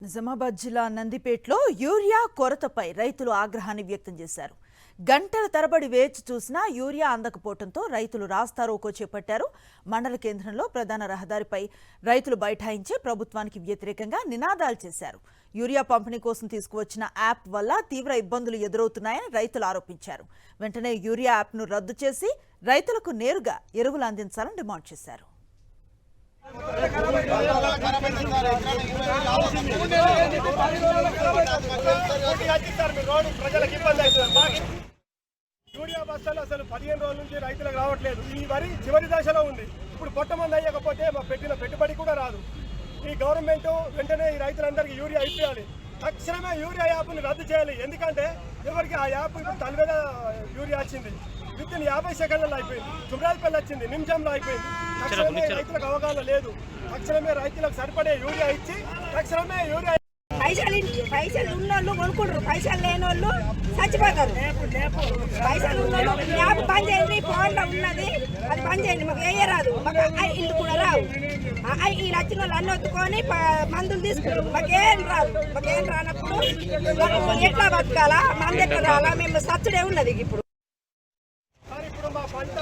నిజామాబాద్ జిల్లా నందిపేటలో యూరియా కొరతపై రైతులు ఆగ్రహాన్ని వ్యక్తం చేశారు. గంటల తరబడి వేచి చూసినా యూరియా అందకపోవడంతో రైతులు రాస్తారోకో చేపట్టారు. మండల కేంద్రంలో ప్రధాన రహదారిపై రైతులు బైఠాయించి ప్రభుత్వానికి వ్యతిరేకంగా నినాదాలు చేశారు. యూరియా పంపిణీ కోసం తీసుకువచ్చిన యాప్ వల్ల తీవ్ర ఇబ్బందులు ఎదురవుతున్నాయని రైతులు ఆరోపించారు. వెంటనే యూరియా యాప్ను రద్దు చేసి రైతులకు నేరుగా ఎరువులు అందించాలని డిమాండ్ చేశారు. యూరియా బస్తాలు అసలు 15 రోజుల నుంచి రైతులకు రావట్లేదు. ఈ వరి చివరి దశలో ఉంది. ఇప్పుడు పొట్టమంది అయ్యకపోతే మా పెట్టిన పెట్టుబడి కూడా రాదు. ఈ గవర్నమెంట్ వెంటనే ఈ రైతులందరికీ యూరియా ఇప్పించాలి. తక్షణమే యూరియా యాప్ని రద్దు చేయాలి. ఎందుకంటే ఎవరికి ఆ యాప్ ఇప్పుడు తల్లివేద యూరియా వచ్చింది, విత్తిన 50 సెకండ్లలో అయిపోయింది. చుబ్రాయిపల్లి వచ్చింది, నిమిషంలో అయిపోయింది. తక్షణమే రైతులకు అవగాహన లేదు. తక్షణమే రైతులకు సరిపడే యూరియా ఇచ్చి తక్షణమే యూరియా పైసలు ఉన్నోళ్ళు కొనుక్కుంటారు, పైసలు లేని వాళ్ళు చచ్చిపోతారు. పైసలు ఉన్నోళ్ళు యాప్ బంద్ చేయండి, ఫోన్లో ఉన్నది అది బంద్ చేయండి. మాకు వేయరాదు, మాకు ఇల్లు కూడా రావు. వీళ్ళు వచ్చిన వాళ్ళు అన్ని ఒత్తుకొని మందులు తీసుకుంటారు. మాకేం రాదు. మాకేం రానప్పుడు ఎట్లా బతకాలా, మంది ఎట్లా రాలా, మేము సచ్చుడే ఉన్నది ఇప్పుడు. ఇప్పుడు మా పంట